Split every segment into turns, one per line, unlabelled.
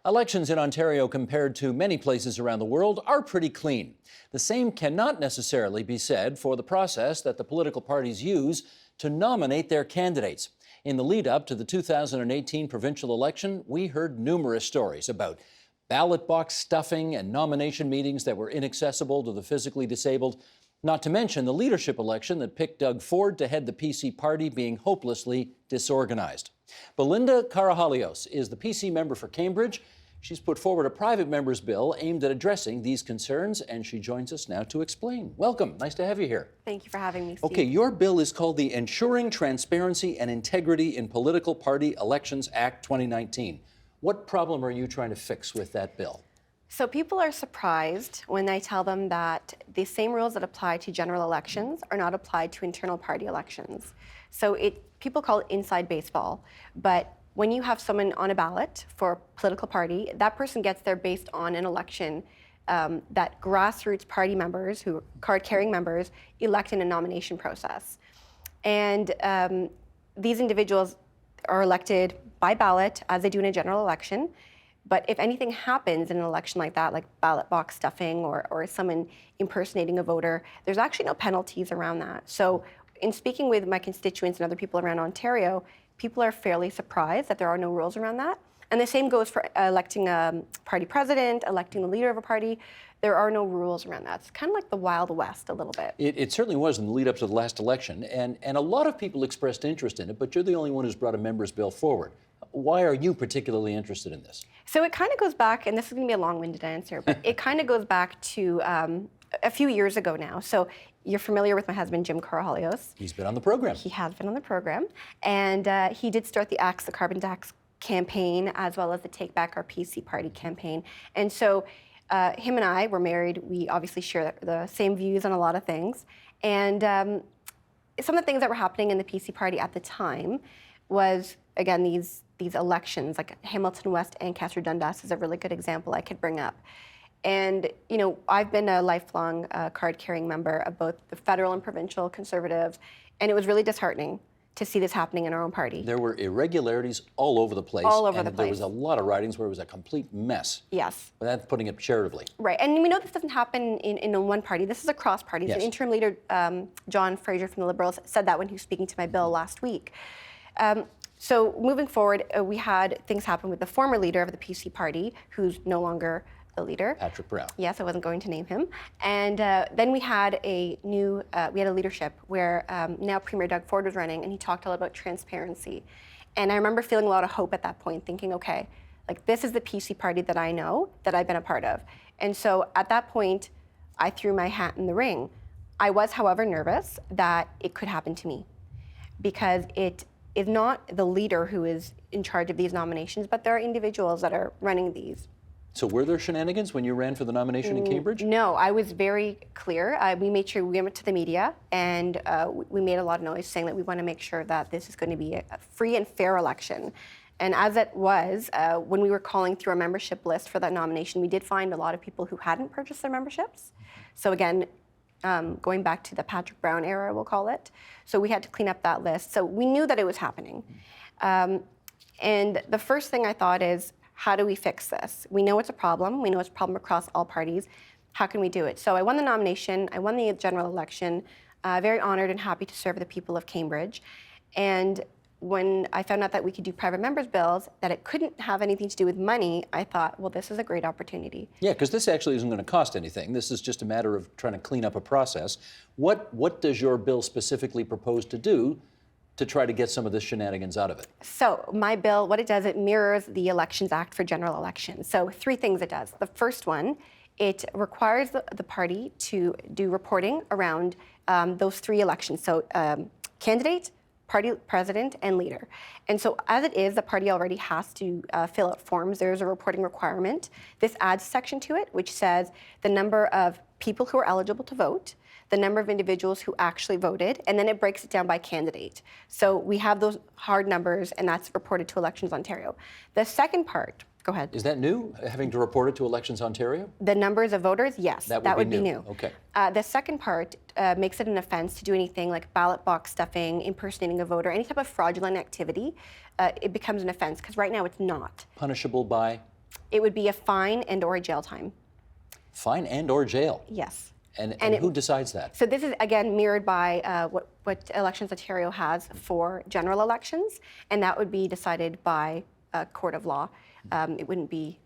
Elections in Ontario, compared to many places around the world, are pretty clean. The same cannot necessarily be said for the process that the political parties use to nominate their candidates. In the lead up to the 2018 provincial election, we heard numerous stories about ballot box stuffing and nomination meetings that were inaccessible to the physically disabled, not to mention the leadership election that picked Doug Ford to head the PC party being hopelessly disorganized. Belinda Karahalios is the PC member for Cambridge. She's put forward a private member's bill aimed at addressing these concerns, and she joins us now to explain. Welcome. Nice to have you here.
Thank you for having me, Steve.
Okay, your bill is called the Ensuring Transparency and Integrity in Political Party Elections Act 2019. What problem are you trying to fix with that bill?
So people are surprised when I tell them that the same rules that apply to general elections are not applied to internal party elections. So people call it inside baseball, but when you have someone on a ballot for a political party, that person gets there based on an election that grassroots party members, who are card-carrying members, elect in a nomination process. And these individuals are elected by ballot, as they do in a general election. But if anything happens in an election like that, like ballot box stuffing or someone impersonating a voter, there's actually no penalties around that. So in speaking with my constituents and other people around Ontario, people are fairly surprised that there are no rules around that. And the same goes for electing a party president, electing the leader of a party. There are no rules around that. It's kind of like the Wild West a little bit.
It certainly was in the lead up to the last election, and a lot of people expressed interest in it, but you're the only one who's brought a member's bill forward. Why are you particularly interested in this?
So it kind of goes back, and this is going to be a long-winded answer, but it kind of goes back to a few years ago now. So you're familiar with my husband, Jim Karahalios.
He's been on the program.
He has been on the program, and he did start the Axe the Carbon Tax campaign, as well as the Take Back Our PC Party campaign. And so him and I were married. We obviously share the same views on a lot of things. And some of the things that were happening in the PC party at the time was, again, these elections, like Hamilton West and Ancaster Dundas is a really good example I could bring up. And, you know, I've been a lifelong card-carrying member of both the federal and provincial Conservatives, and it was really disheartening to see this happening in our own party.
There were irregularities all over the place.
All over the place.
There was a lot of ridings where it was a complete mess.
Yes.
But that's putting it charitably.
Right, and we know this doesn't happen in one party. This is across parties.
Yes.
The interim leader, John Fraser from the Liberals, said that when he was speaking to my bill last week. So moving forward, we had things happen with the former leader of the PC party, who's no longer the leader.
Patrick Brown.
Yes, I wasn't going to name him. And then we had a leadership where now Premier Doug Ford was running, and he talked a lot about transparency. And I remember feeling a lot of hope at that point, thinking, okay, like this is the PC party that I know, that I've been a part of. And so at that point, I threw my hat in the ring. I was, however, nervous that it could happen to me, because it is not the leader who is in charge of these nominations, but there are individuals that are running these.
So were there shenanigans when you ran for the nomination in Cambridge?
No, I was very clear. We made sure we went to the media, and we made a lot of noise saying that we want to make sure that this is going to be a free and fair election. And as it was, when we were calling through our membership list for that nomination, we did find a lot of people who hadn't purchased their memberships. So again, going back to the Patrick Brown era, we'll call it. So we had to clean up that list. So we knew that it was happening. And the first thing I thought is, how do we fix this? We know it's a problem. We know it's a problem across all parties. How can we do it? So I won the nomination. I won the general election. Very honored and happy to serve the people of Cambridge. And when I found out that we could do private members' bills, that it couldn't have anything to do with money, I thought, well, this is a great opportunity.
Yeah, because this actually isn't going to cost anything. This is just a matter of trying to clean up a process. What does your bill specifically propose to do to try to get some of the shenanigans out of it?
So my bill, what it does, it mirrors the Elections Act for general elections. So 3 things it does. The first one, it requires the party to do reporting around those 3 elections. So candidate, party president, and leader. And so as it is, the party already has to fill out forms. There's a reporting requirement. This adds a section to it, which says the number of people who are eligible to vote, the number of individuals who actually voted, and then it breaks it down by candidate. So we have those hard numbers, and that's reported to Elections Ontario. The second part, go ahead.
Is that new, having to report it to Elections Ontario?
The numbers of voters, yes, that would be new.
Okay.
The second part makes it an offense to do anything like ballot box stuffing, impersonating a voter, any type of fraudulent activity. It becomes an offense, because right now it's not.
Punishable by?
It would be a fine and or a jail time.
Fine and or jail.
Yes.
And who decides that?
So this is, again, mirrored by what Elections Ontario has for general elections, and that would be decided by a court of law. It wouldn't be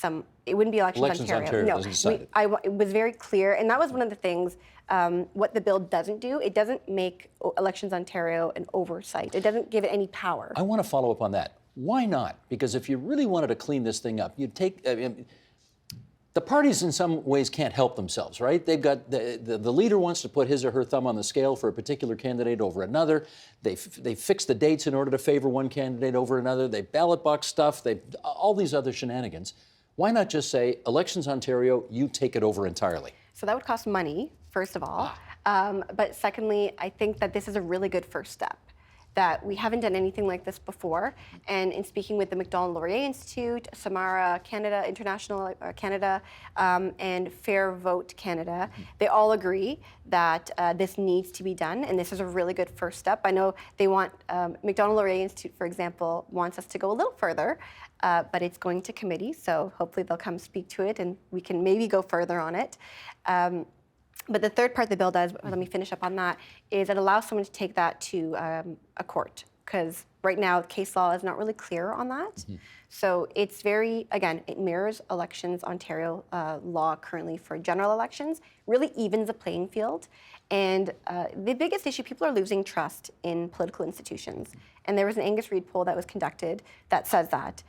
Elections Ontario.
No, doesn't decide it.
It was very clear, and that was one of the things. What the bill doesn't do, it doesn't make Elections Ontario an oversight. It doesn't give it any power.
I want to follow up on that. Why not? Because if you really wanted to clean this thing up, you'd take. The parties in some ways can't help themselves, right? They've got the leader wants to put his or her thumb on the scale for a particular candidate over another. They fix the dates in order to favor one candidate over another. They ballot box stuff. They all these other shenanigans. Why not just say, Elections Ontario, you take it over entirely?
So that would cost money, first of all. But secondly, I think that this is a really good first step, that we haven't done anything like this before. And in speaking with the Macdonald-Laurier Institute, Samara Canada, International Canada, and Fair Vote Canada, they all agree that this needs to be done, and this is a really good first step. I know they want, Macdonald-Laurier Institute, for example, wants us to go a little further, but it's going to committee, so hopefully they'll come speak to it and we can maybe go further on it. But the third part the bill does, let me finish up on that, is it allows someone to take that to a court, because right now case law is not really clear on that. So it's very, again, it mirrors Elections Ontario law currently for general elections, really evens the playing field. And the biggest issue, people are losing trust in political institutions. And there was an Angus Reid poll that was conducted that says that.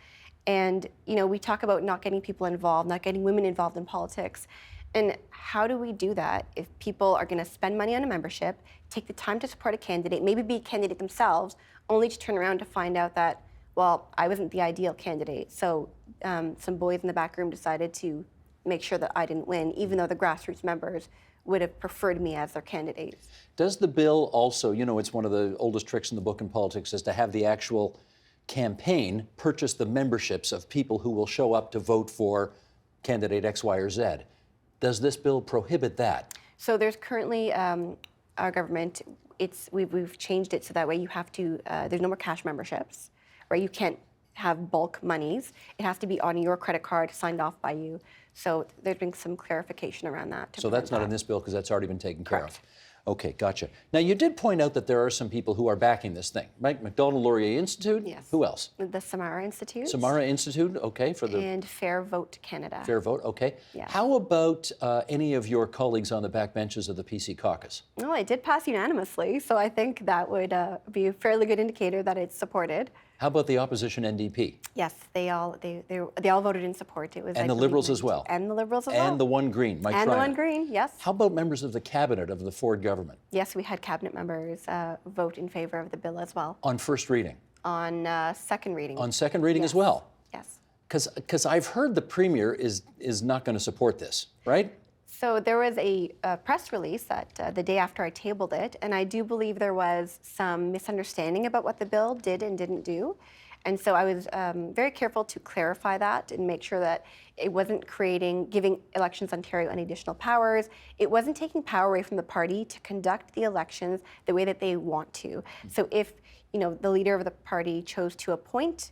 And we talk about not getting people involved, not getting women involved in politics. And how do we do that if people are going to spend money on a membership, take the time to support a candidate, maybe be a candidate themselves, only to turn around to find out that, well, I wasn't the ideal candidate. So some boys in the back room decided to make sure that I didn't win, even though the grassroots members would have preferred me as their candidate.
Does the bill also, it's one of the oldest tricks in the book in politics, is to have the actual campaign purchase the memberships of people who will show up to vote for candidate X, Y, or Z. Does this bill prohibit that? So
there's currently, our government, we've changed it so that way you have to, there's no more cash memberships, right? You can't have bulk monies. It has to be on your credit card, signed off by you. So there's been some clarification around that.
So that's not in this bill because that's already been taken care of.
Correct.
Okay, gotcha. Now, you did point out that there are some people who are backing this thing, right? Macdonald-Laurier Institute?
Yes.
Who else?
The Samara Institute.
Samara Institute, okay.
And Fair Vote Canada.
Fair Vote, okay.
Yes.
How about any of your colleagues on the backbenches of the PC caucus?
No, it did pass unanimously, so I think that would be a fairly good indicator that it's supported.
How about the opposition NDP?
Yes, they all voted in support. It was,
and the Liberals as well.
And the Liberals as well.
And the One Green, Mike Schreiner.
And the One Green, yes.
How about members of the cabinet of the Ford government?
Yes, we had cabinet members vote in favor of the bill as well.
On first reading?
On second reading.
On second reading
yes.
as well?
Yes.
Because I've heard the Premier is not going to support this, right?
So there was a press release that the day after I tabled it, and I do believe there was some misunderstanding about what the bill did and didn't do. And so I was very careful to clarify that and make sure that it wasn't giving Elections Ontario any additional powers. It wasn't taking power away from the party to conduct the elections the way that they want to. So if the leader of the party chose to appoint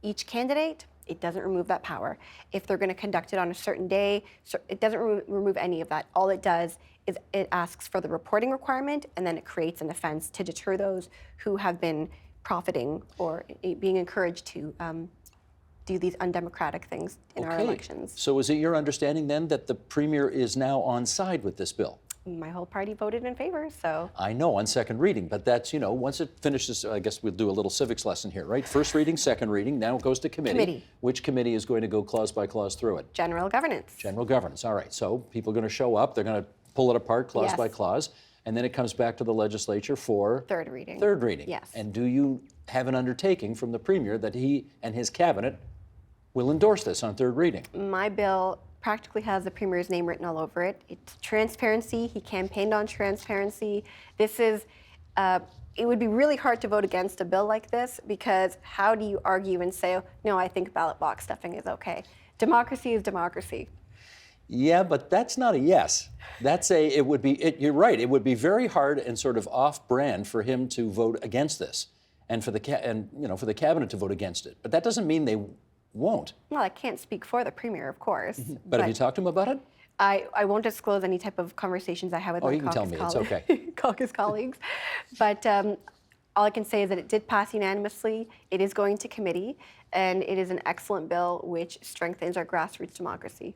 each candidate, it doesn't remove that power. If they're going to conduct it on a certain day, it doesn't remove any of that. All it does is it asks for the reporting requirement, and then it creates an offense to deter those who have been profiting or being encouraged to do these undemocratic things in our elections.
So is it your understanding then that the Premier is now on side with this bill?
My whole party voted in favor, so.
I know, on second reading, but that's, once it finishes, I guess we'll do a little civics lesson here, right? First reading, second reading, now it goes to committee.
Committee.
Which committee is going to go clause by clause through it?
General governance.
General governance, all right. So people are going to show up, they're going to pull it apart clause
yes.
by clause, and then it comes back to the legislature for?
Third reading.
Third reading.
Yes.
And do you have an undertaking from the Premier that he and his cabinet will endorse this on third reading?
My bill practically has the Premier's name written all over it. It's transparency. He campaigned on transparency. This is, it would be really hard to vote against a bill like this, because how do you argue and say, oh, no, I think ballot box stuffing is okay? Democracy is democracy.
Yeah, but that's not a yes. That's you're right, it would be very hard and sort of off-brand for him to vote against this, and for the cabinet to vote against it. But that doesn't mean won't.
Well, I can't speak for the Premier, of course.
But have you talked to him about it?
I won't disclose any type of conversations I have with my
you can tell
caucus
me. It's okay.
caucus colleagues. But all I can say is that it did pass unanimously. It is going to committee, and it is an excellent bill which strengthens our grassroots democracy.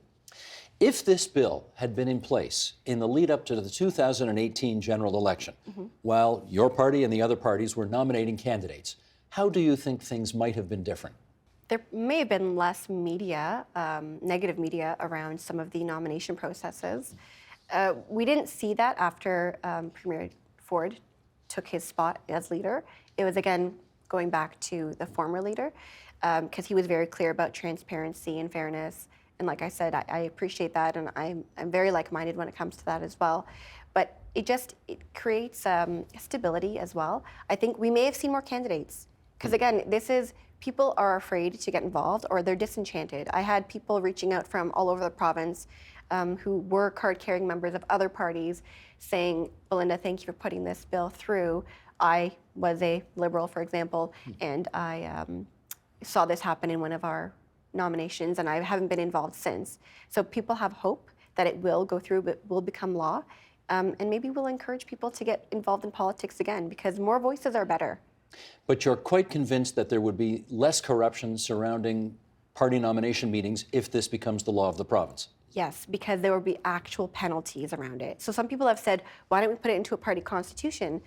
If this bill had been in place in the lead up to the 2018 general election, while your party and the other parties were nominating candidates, how do you think things might have been different?
There may have been less media, negative media around some of the nomination processes. We didn't see that after Premier Ford took his spot as leader. It was, again, going back to the former leader, because he was very clear about transparency and fairness. And like I said, I appreciate that, and I'm very like-minded when it comes to that as well. But it creates stability as well. I think we may have seen more candidates, because again, people are afraid to get involved, or they're disenchanted. I had people reaching out from all over the province who were card-carrying members of other parties saying, Belinda, thank you for putting this bill through. I was a Liberal, for example, and I saw this happen in one of our nominations, and I haven't been involved since. So people have hope that it will go through, but will become law, and maybe we'll encourage people to get involved in politics again, because more voices are better.
But you're quite convinced that there would be less corruption surrounding party nomination meetings if this becomes the law of the province?
Yes, because there will be actual penalties around it. So some people have said, why don't we put it into a party constitution?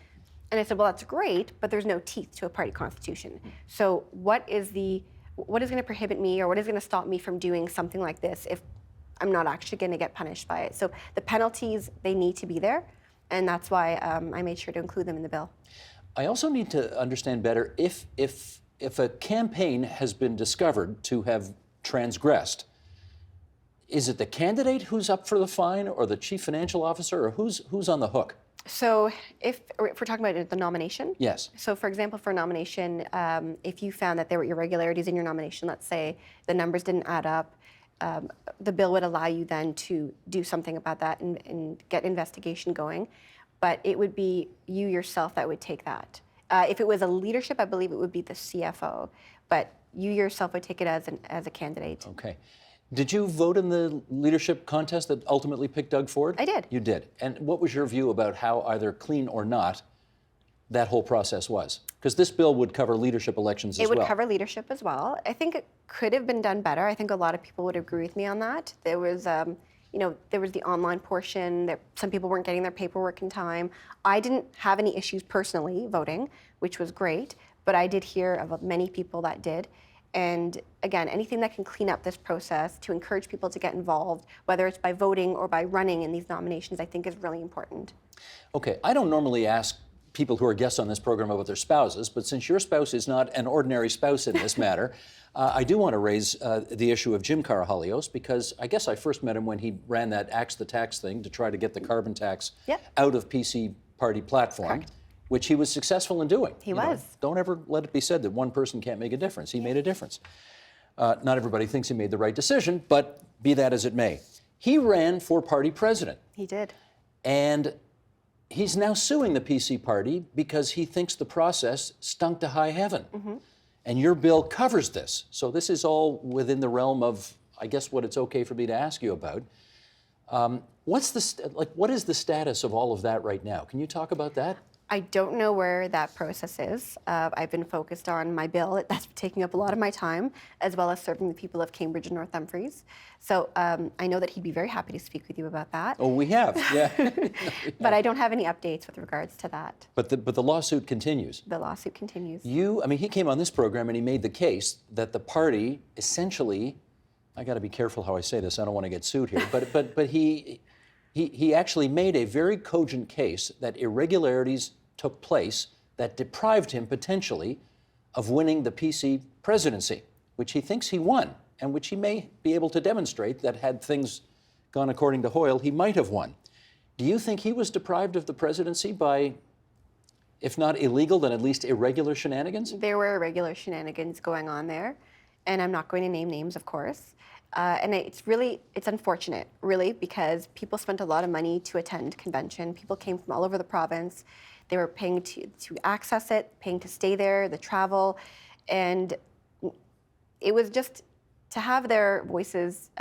And I said, well, that's great, but there's no teeth to a party constitution. So what is going to prohibit me, or what is going to stop me from doing something like this if I'm not actually going to get punished by it? So the penalties, they need to be there, and that's why I made sure to include them in the bill.
I also need to understand better if a campaign has been discovered to have transgressed, is it the candidate who's up for the fine, or the chief financial officer, or who's on the hook?
So if we're talking about the nomination?
Yes.
So for example, for a nomination, if you found that there were irregularities in your nomination, let's say the numbers didn't add up, the bill would allow you then to do something about that and get investigation going. But it would be you yourself that would take that. If it was a leadership, I believe it would be the CFO, but you yourself would take it as a candidate.
Okay. Did you vote in the leadership contest that ultimately picked Doug Ford?
I did.
You did. And what was your view about how, either clean or not, that whole process was? Because this bill would cover leadership elections as well.
It would cover leadership as well. I think it could have been done better. I think a lot of people would agree with me on that. There was, there was the online portion. Some people weren't getting their paperwork in time. I didn't have any issues personally voting, which was great, but I did hear of many people that did. And again, anything that can clean up this process to encourage people to get involved, whether it's by voting or by running in these nominations, I think is really important.
Okay, I don't normally ask people who are guests on this program about their spouses, but since your spouse is not an ordinary spouse in this matter, I do want to raise the issue of Jim Karahalios, because I guess I first met him when he ran that Axe the Tax thing to try to get the carbon tax out of PC party platform.
Correct.
Which he was successful in doing.
He was.
Don't ever let it be said that one person can't make a difference. He made a difference. Not everybody thinks he made the right decision, but be that as it may. He ran for party president.
He did.
And he's now suing the PC party because he thinks the process stunk to high heaven. And your bill covers this. So this is all within the realm of, I guess, what it's okay for me to ask you about. What is the status of all of that right now? Can you talk about that?
I don't know where that process is. I've been focused on my bill. That's taking up a lot of my time, as well as serving the people of Cambridge and North Dumfries. So I know that he'd be very happy to speak with you about that.
Oh, we have, yeah.
But I don't have any updates with regards to that.
But the lawsuit continues.
The lawsuit continues.
He came on this program and he made the case that the party essentially, I got to be careful how I say this, I don't want to get sued here, but he actually made a very cogent case that irregularities took place that deprived him potentially of winning the PC presidency, which he thinks he won, and which he may be able to demonstrate that had things gone according to Hoyle, he might have won. Do you think he was deprived of the presidency by, if not illegal, then at least irregular shenanigans?
There were irregular shenanigans going on there, and I'm not going to name names, of course. And it's unfortunate, really, because people spent a lot of money to attend convention. People came from all over the province. They were paying to access it, paying to stay there, the travel, and it was just to have their voices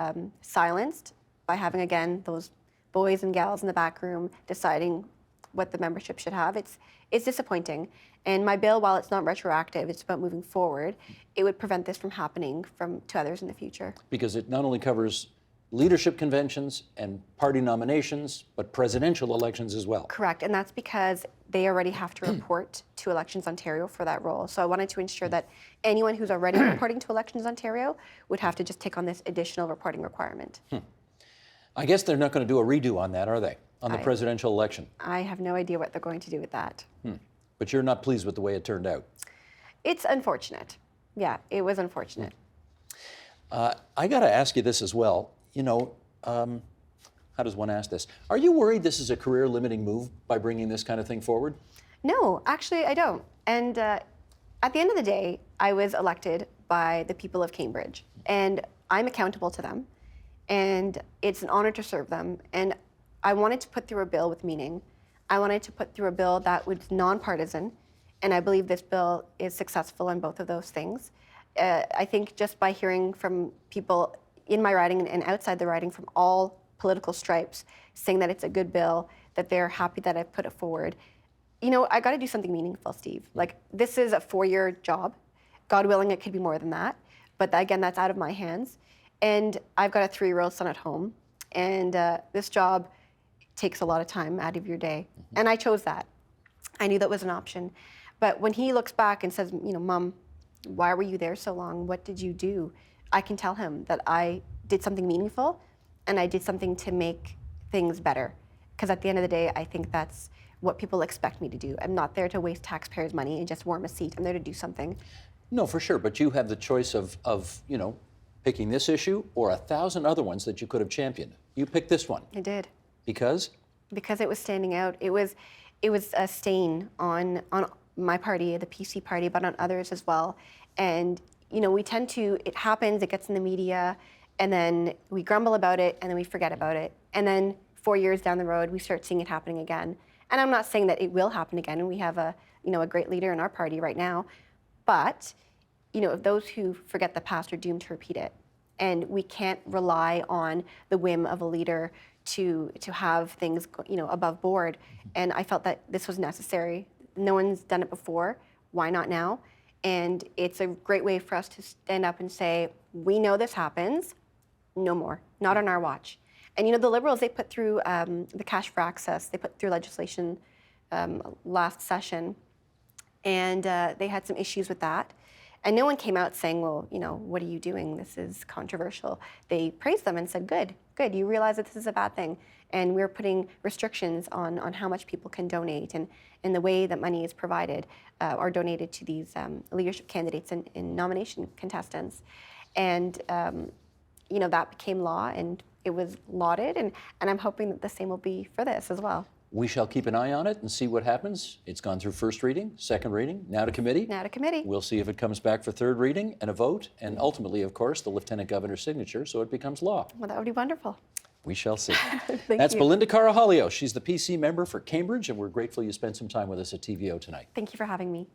silenced by having, again, those boys and gals in the back room deciding what the membership should have, it's disappointing. And my bill, while it's not retroactive, it's about moving forward, it would prevent this from happening to others in the future.
Because it not only covers leadership conventions and party nominations, but presidential elections as well.
Correct, and that's because they already have to report to Elections Ontario for that role. So I wanted to ensure that anyone who's already reporting to Elections Ontario would have to just take on this additional reporting requirement.
I guess they're not going to do a redo on that, are they? On the presidential election?
I have no idea what they're going to do with that.
But you're not pleased with the way it turned out?
It's unfortunate. Yeah, it was unfortunate.
I got to ask you this as well. You know, how does one ask this? Are you worried this is a career-limiting move by bringing this kind of thing forward?
No, actually, I don't. And at the end of the day, I was elected by the people of Cambridge, and I'm accountable to them, and it's an honor to serve them. And I wanted to put through a bill with meaning. I wanted to put through a bill that was nonpartisan, and I believe this bill is successful in both of those things. I think just by hearing from people in my riding and outside the riding from all political stripes saying that it's a good bill, that they're happy that I put it forward. You know, I got to do something meaningful, Steve. Like, this is a 4-year job. God willing, it could be more than that. But again, that's out of my hands. And I've got a 3-year-old son at home. And this job takes a lot of time out of your day. And I chose that. I knew that was an option. But when he looks back and says, you know, Mom, why were you there so long? What did you do? I can tell him that I did something meaningful and I did something to make things better. Because at the end of the day, I think that's what people expect me to do. I'm not there to waste taxpayers' money and just warm a seat. I'm there to do something.
No, for sure. But you have the choice of you know, picking this issue or 1,000 other ones that you could have championed. You picked this one.
I did.
Because?
Because it was standing out. It was a stain on my party, the PC party, but on others as well. And you know, it happens, it gets in the media, and then we grumble about it, and then we forget about it. And then 4 years down the road, we start seeing it happening again. And I'm not saying that it will happen again, and we have a great leader in our party right now. But, you know, those who forget the past are doomed to repeat it. And we can't rely on the whim of a leader to have things, you know, above board. And I felt that this was necessary. No one's done it before. Why not now? And it's a great way for us to stand up and say, we know this happens, no more, not on our watch. And you know, the Liberals, they put through the cash for access, they put through legislation last session, and they had some issues with that. And no one came out saying, well, you know, what are you doing? This is controversial. They praised them and said, good, you realize that this is a bad thing. And we're putting restrictions on how much people can donate and the way that money is provided or donated to these leadership candidates and nomination contestants. And, you know, that became law and it was lauded. And I'm hoping that the same will be for this as well.
We shall keep an eye on it and see what happens. It's gone through first reading, second reading, now to committee.
Now to committee.
We'll see if it comes back for third reading and a vote, and ultimately, of course, the Lieutenant Governor's signature, so it becomes law.
Well, that would be wonderful.
We shall see.
That's
you. Belinda Karahalios. She's the PC member for Cambridge, and we're grateful you spent some time with us at TVO tonight.
Thank you for having me.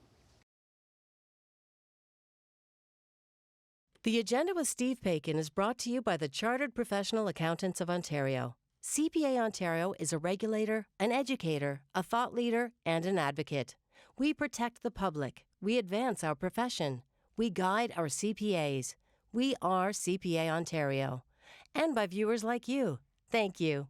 The Agenda with Steve Paikin is brought to you by the Chartered Professional Accountants of Ontario. CPA Ontario is a regulator, an educator, a thought leader, and an advocate. We protect the public. We advance our profession. We guide our CPAs. We are CPA Ontario. And by viewers like you. Thank you.